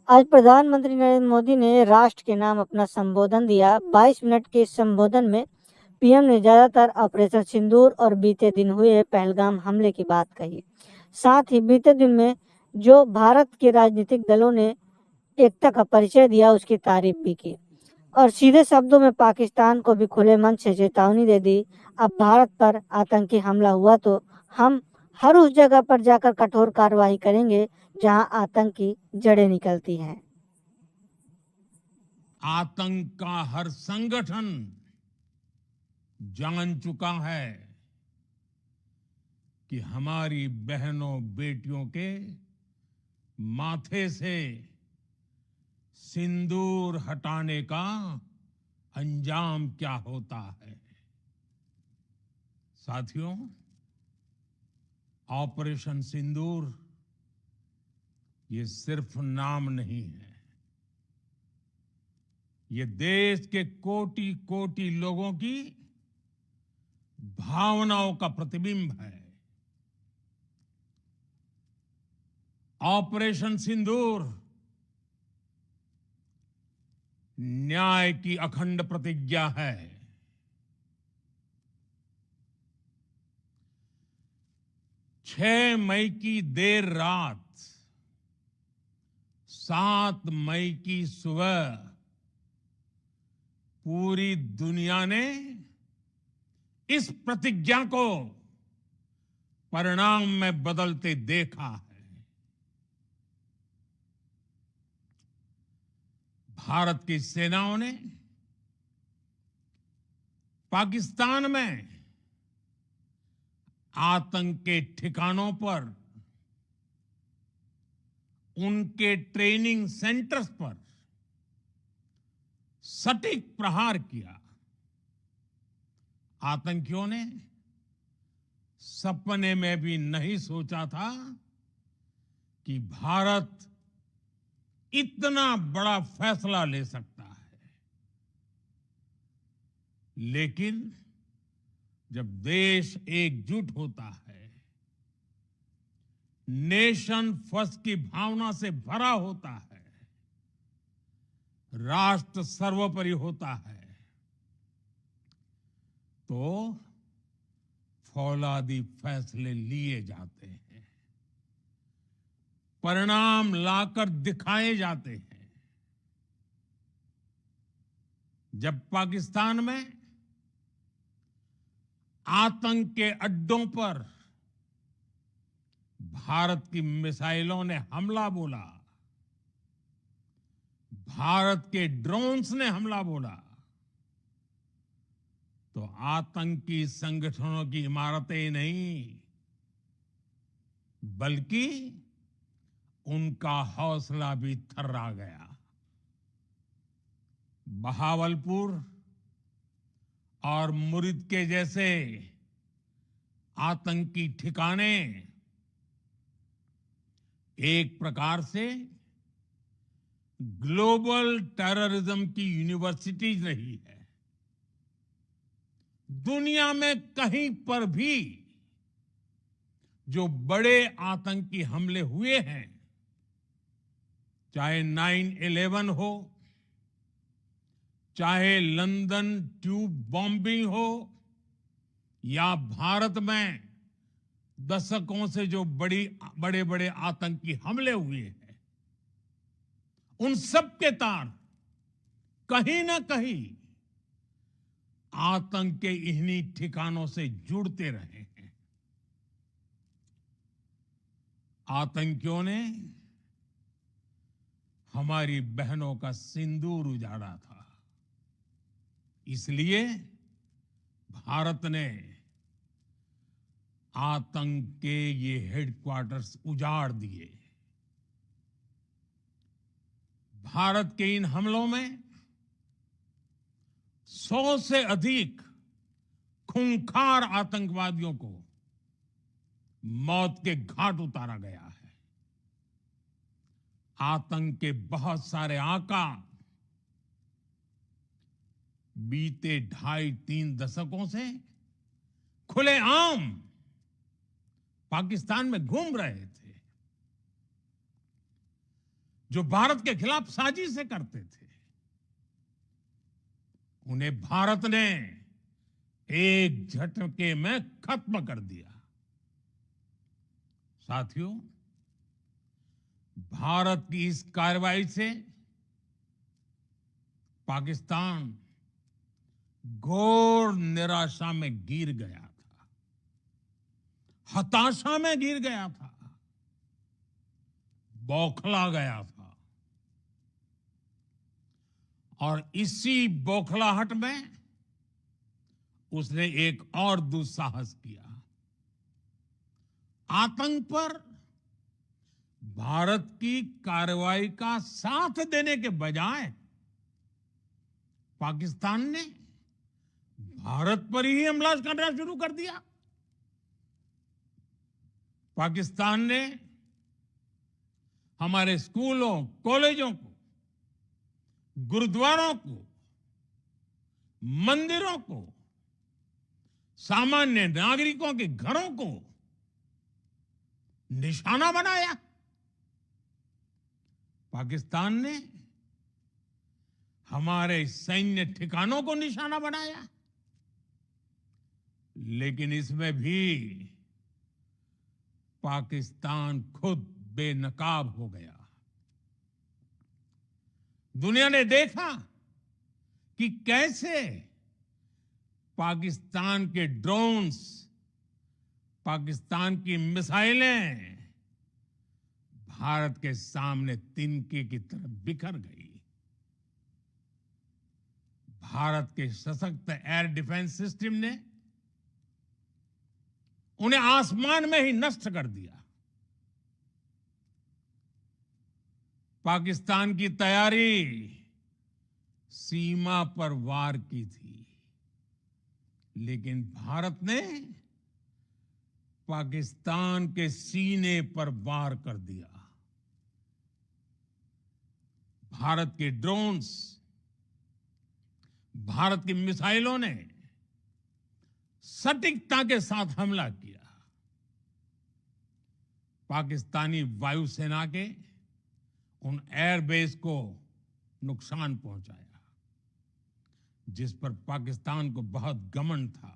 आज प्रधानमंत्री नरेंद्र मोदी ने राष्ट्र के नाम अपना संबोधन दिया। 22 मिनट के इस संबोधन में पीएम ने ज्यादातर ऑपरेशन सिंदूर और बीते दिन हुए पहलगाम हमले की बात कही। साथ ही बीते दिन में जो भारत के राजनीतिक दलों ने एकता का परिचय दिया, उसकी तारीफ भी की और सीधे शब्दों में पाकिस्तान को भी खुले मन से चेतावनी दे दी। अब भारत पर आतंकी हमला हुआ तो हम हर उस जगह पर जाकर कठोर कार्रवाई करेंगे जहां आतंक की जड़ें निकलती हैं। आतंक का हर संगठन जान चुका है कि हमारी बहनों बेटियों के माथे से सिंदूर हटाने का अंजाम क्या होता है। साथियों, ऑपरेशन सिंदूर ये सिर्फ नाम नहीं है, ये देश के कोटि कोटि लोगों की भावनाओं का प्रतिबिंब है। ऑपरेशन सिंदूर न्याय की अखंड प्रतिज्ञा है। 6 मई की देर रात, 7 मई की सुबह पूरी दुनिया ने इस प्रतिज्ञा को परिणाम में बदलते देखा है। भारत की सेनाओं ने पाकिस्तान में आतंक के ठिकानों पर, उनके ट्रेनिंग सेंटर्स पर सटीक प्रहार किया। आतंकियों ने सपने में भी नहीं सोचा था कि भारत इतना बड़ा फैसला ले सकता है। लेकिन जब देश एकजुट होता है, नेशन फर्स्ट की भावना से भरा होता है, राष्ट्र सर्वोपरि होता है, तो फौलादी फैसले लिए जाते हैं, परिणाम लाकर दिखाए जाते हैं। जब पाकिस्तान में आतंक के अड्डों पर भारत की मिसाइलों ने हमला बोला, भारत के ड्रोन्स ने हमला बोला, तो आतंकी संगठनों की इमारतें नहीं, बल्कि उनका हौसला भी थर्रा गया। बहावलपुर और मुरिद के जैसे आतंकी ठिकाने एक प्रकार से ग्लोबल टेररिज्म की यूनिवर्सिटीज रही है। दुनिया में कहीं पर भी जो बड़े आतंकी हमले हुए हैं, चाहे 9/11 हो, चाहे लंदन ट्यूब बॉम्बिंग हो, या भारत में दशकों से जो बड़े बड़े आतंकी हमले हुए हैं, उन सब के तार कहीं ना कहीं आतंक के इन्हीं ठिकानों से जुड़ते रहे हैं। आतंकियों ने हमारी बहनों का सिंदूर उजाड़ा था, इसलिए भारत ने आतंक के ये हेडक्वार्टर्स उजाड़ दिए। भारत के इन हमलों में 100 से अधिक खूंखार आतंकवादियों को मौत के घाट उतारा गया है। आतंक के बहुत सारे आका बीते 2.5-3 दशकों से खुलेआम पाकिस्तान में घूम रहे थे। जो भारत के खिलाफ साजिशें करते थे, उन्हें भारत ने एक झटके में खत्म कर दिया। साथियों, भारत की इस कार्रवाई से पाकिस्तान घोर निराशा में गिर गया था, हताशा में गिर गया था, बौखला गया था। और इसी बौखलाहट में उसने एक और दुस्साहस किया। आतंक पर भारत की कार्रवाई का साथ देने के बजाय पाकिस्तान ने भारत पर ही हमला करना शुरू कर दिया। पाकिस्तान ने हमारे स्कूलों, कॉलेजों को, गुरुद्वारों को, मंदिरों को, सामान्य नागरिकों के घरों को निशाना बनाया। पाकिस्तान ने हमारे सैन्य ठिकानों को निशाना बनाया। लेकिन इसमें भी पाकिस्तान खुद बेनकाब हो गया। दुनिया ने देखा कि कैसे पाकिस्तान के ड्रोन्स, पाकिस्तान की मिसाइलें भारत के सामने तिनके की तरह बिखर गई। भारत के सशक्त एयर डिफेंस सिस्टम ने उन्हें आसमान में ही नष्ट कर दिया। पाकिस्तान की तैयारी सीमा पर वार की थी, लेकिन भारत ने पाकिस्तान के सीने पर वार कर दिया। भारत के ड्रोन्स, भारत की मिसाइलों ने सटीकता के साथ हमला किया। पाकिस्तानी वायुसेना के उन एयरबेस को नुकसान पहुंचाया, जिस पर पाकिस्तान को बहुत घमंड था।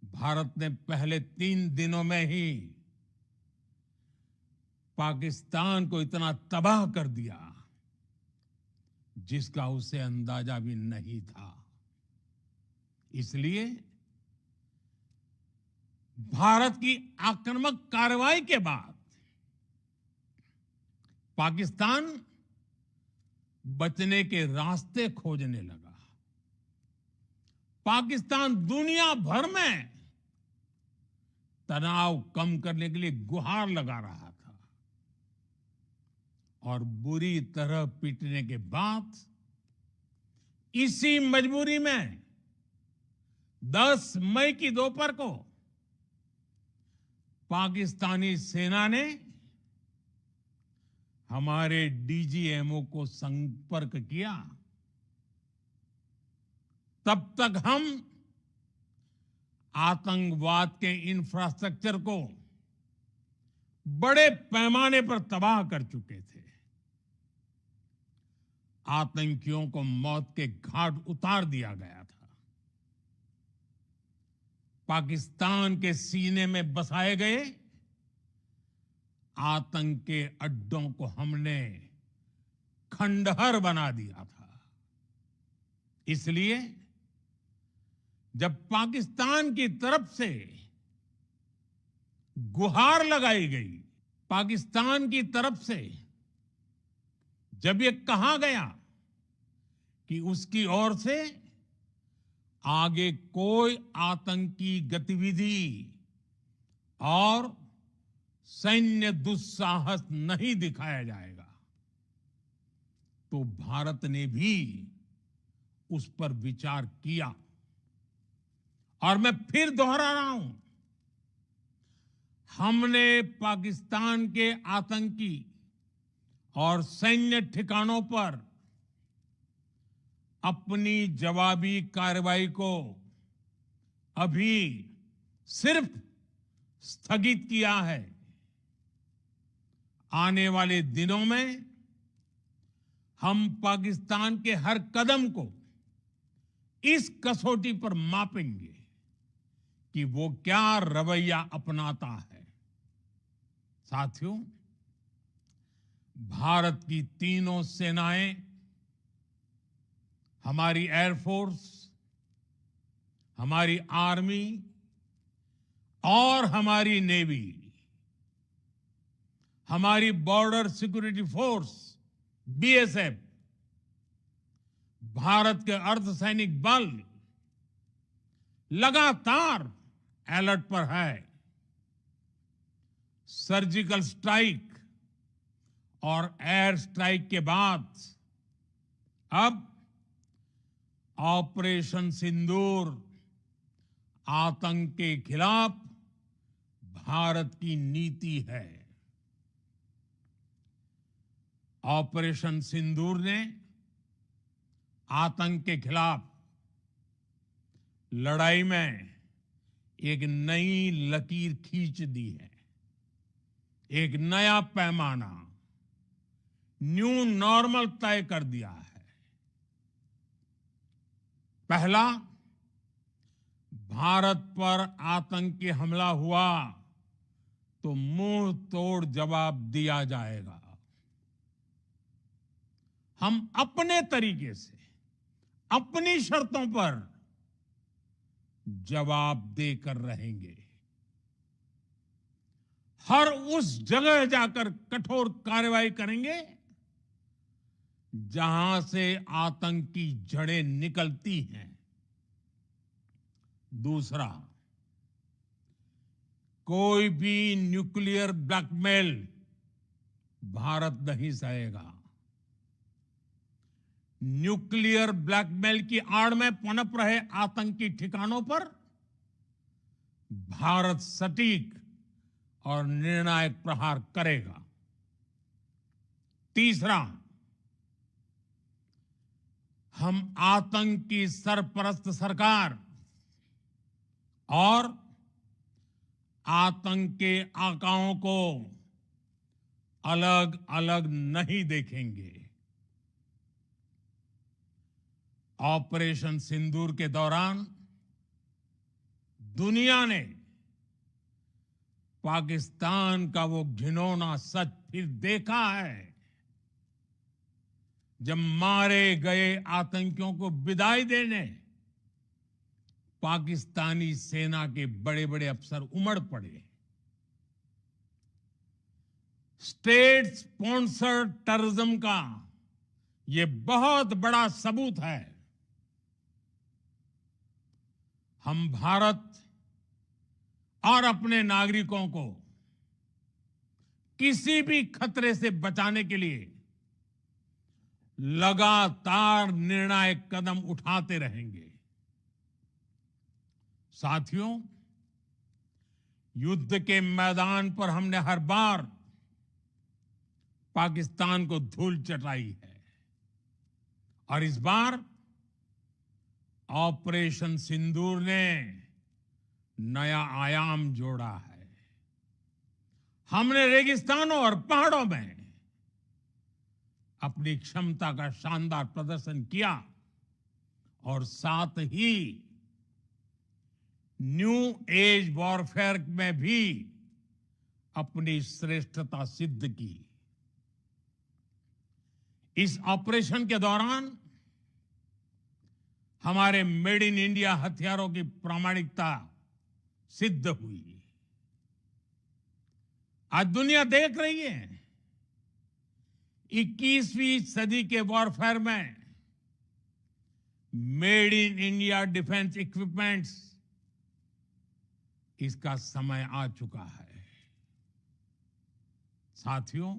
भारत ने पहले 3 दिनों में ही पाकिस्तान को इतना तबाह कर दिया जिसका उसे अंदाजा भी नहीं था। इसलिए भारत की आक्रामक कार्रवाई के बाद पाकिस्तान बचने के रास्ते खोजने लगा। पाकिस्तान दुनिया भर में तनाव कम करने के लिए गुहार लगा रहा था। और बुरी तरह पीटने के बाद इसी मजबूरी में 10 मई की दोपहर को पाकिस्तानी सेना ने हमारे डीजीएमओ को संपर्क किया। तब तक हम आतंकवाद के इंफ्रास्ट्रक्चर को बड़े पैमाने पर तबाह कर चुके थे। आतंकियों को मौत के घाट उतार दिया गया था। पाकिस्तान के सीने में बसाए गए आतंक के अड्डों को हमने खंडहर बना दिया था। इसलिए जब पाकिस्तान की तरफ से गुहार लगाई गई, पाकिस्तान की तरफ से जब ये कहा गया कि उसकी ओर से आगे कोई आतंकी गतिविधि और सैन्य दुस्साहस नहीं दिखाया जाएगा, तो भारत ने भी उस पर विचार किया। और मैं फिर दोहरा रहा हूं, हमने पाकिस्तान के आतंकी और सैन्य ठिकानों पर अपनी जवाबी कार्रवाई को अभी सिर्फ स्थगित किया है। आने वाले दिनों में हम पाकिस्तान के हर कदम को इस कसौटी पर मापेंगे कि वो क्या रवैया अपनाता है। साथियों, भारत की तीनों सेनाएं, हमारी एयरफोर्स, हमारी आर्मी और हमारी नेवी, हमारी border security force BSF, Bharat के अर्धसैनिक बल लगातार अलर्ट पर है। सर्जिकल स्ट्राइक और एयर स्ट्राइक के बाद अब ऑपरेशन सिंदूर आतंक के खिलाफ भारत की नीति है। ऑपरेशन सिंदूर ने आतंक के खिलाफ लड़ाई में एक नई लकीर खींच दी है, एक नया पैमाना, न्यू नॉर्मल तय कर दिया है। पहला, भारत पर आतंकी हमला हुआ तो मुंह तोड़ जवाब दिया जाएगा। हम अपने तरीके से, अपनी शर्तों पर जवाब देकर रहेंगे। हर उस जगह जाकर कठोर कार्रवाई करेंगे जहां से आतंक की जड़ें निकलती हैं। दूसरा, कोई भी न्यूक्लियर ब्लैकमेल भारत नहीं सहेगा। न्यूक्लियर ब्लैकमेल की आड़ में पनप रहे आतंकी ठिकानों पर भारत सटीक और निर्णायक प्रहार करेगा। तीसरा, हम आतंक की सरपरस्त सरकार और आतंक के आकाओं को अलग अलग नहीं देखेंगे। ऑपरेशन सिंदूर के दौरान दुनिया ने पाकिस्तान का वो घिनौना सच फिर देखा है, जब मारे गए आतंकियों को विदाई देने पाकिस्तानी सेना के बड़े बड़े अफसर उमड़ पड़े। स्टेट स्पॉन्सर्ड टेररिज्म का ये बहुत बड़ा सबूत है। हम भारत और अपने नागरिकों को किसी भी खतरे से बचाने के लिए लगातार निर्णायक कदम उठाते रहेंगे। साथियों, युद्ध के मैदान पर हमने हर बार पाकिस्तान को धूल चटाई है और इस बार ऑपरेशन सिंदूर ने नया आयाम जोड़ा है। हमने रेगिस्तानों और पहाड़ों में अपनी क्षमता का शानदार प्रदर्शन किया और साथ ही न्यू एज वॉरफेयर में भी अपनी श्रेष्ठता सिद्ध की। इस ऑपरेशन के दौरान हमारे मेड इन इंडिया हथियारों की प्रामाणिकता सिद्ध हुई। आज दुनिया देख रही है 21वीं सदी के वॉरफेयर में made in India defence equipments, इसका समय आ चुका है। साथियों,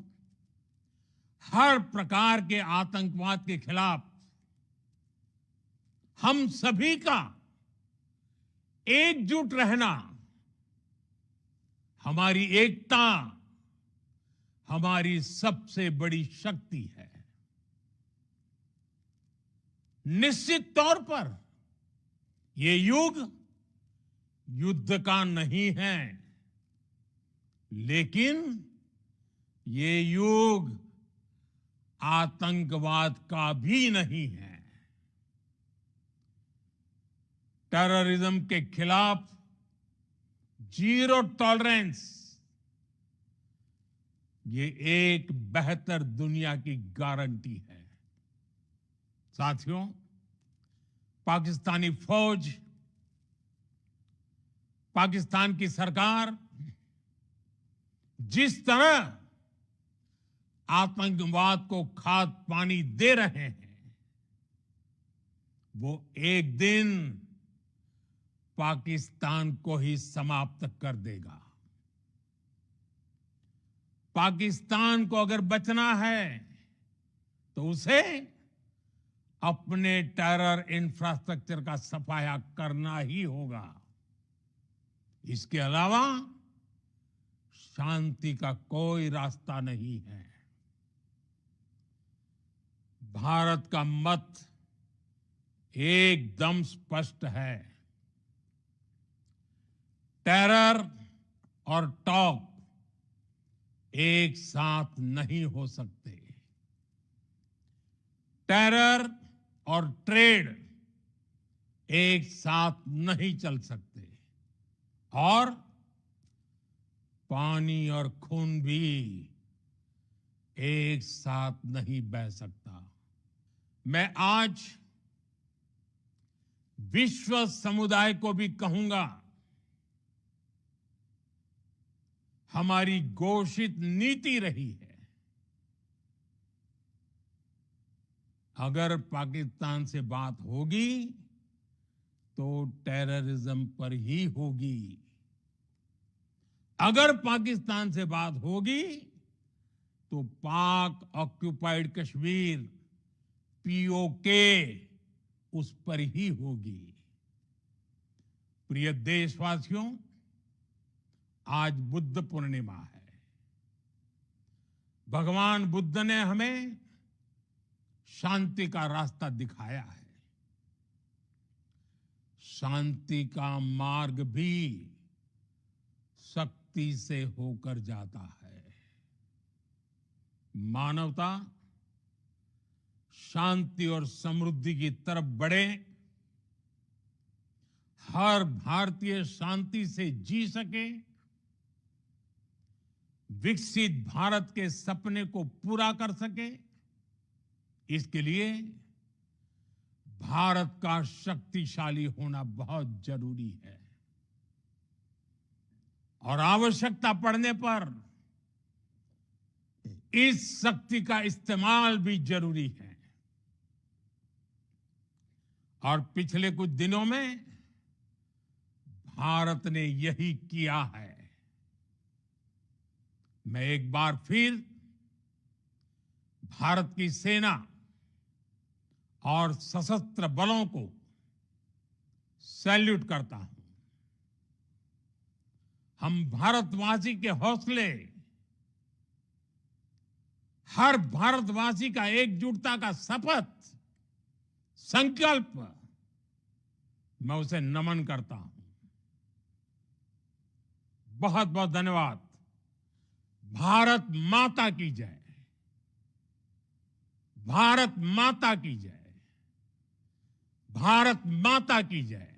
हर प्रकार के आतंकवाद के खिलाफ हम सभी का एकजुट रहना, हमारी एकता हमारी सबसे बड़ी शक्ति है। निश्चित तौर पर ये युग युद्ध का नहीं है, लेकिन ये युग आतंकवाद का भी नहीं है। टेररिज्म के खिलाफ जीरो टॉलरेंस, ये एक बेहतर दुनिया की गारंटी है। साथियों, पाकिस्तानी फौज, पाकिस्तान की सरकार जिस तरह आतंकवाद को खाद पानी दे रहे हैं, वो एक दिन पाकिस्तान को ही समाप्त कर देगा। पाकिस्तान को अगर बचना है तो उसे अपने टेरर इंफ्रास्ट्रक्चर का सफाया करना ही होगा। इसके अलावा शांति का कोई रास्ता नहीं है। भारत का मत एकदम स्पष्ट है। टेरर और टॉक एक साथ नहीं हो सकते। टेरर और ट्रेड एक साथ नहीं चल सकते, और पानी और खून भी एक साथ नहीं बह सकता। मैं आज विश्व समुदाय को भी कहूंगा, हमारी घोषित नीति रही है, अगर पाकिस्तान से बात होगी तो टेररिज्म पर ही होगी। अगर पाकिस्तान से बात होगी तो पाक ऑक्युपाइड कश्मीर, पीओके, उस पर ही होगी। प्रिय देशवासियों, आज बुद्ध पूर्णिमा है। भगवान बुद्ध ने हमें शांति का रास्ता दिखाया है। शांति का मार्ग भी शक्ति से होकर जाता है। मानवता शांति और समृद्धि की तरफ बढ़े, हर भारतीय शांति से जी सके, विकसित भारत के सपने को पूरा कर सके, इसके लिए भारत का शक्तिशाली होना बहुत जरूरी है। और आवश्यकता पड़ने पर इस शक्ति का इस्तेमाल भी जरूरी है। और पिछले कुछ दिनों में भारत ने यही किया है। मैं एक बार फिर भारत की सेना और सशस्त्र बलों को सैल्यूट करता हूं। हम भारतवासी के हौसले, हर भारतवासी का एकजुटता का शपथ, संकल्प, मैं उसे नमन करता हूं। बहुत बहुत धन्यवाद। भारत माता की जय। भारत माता की जय। भारत माता की जय।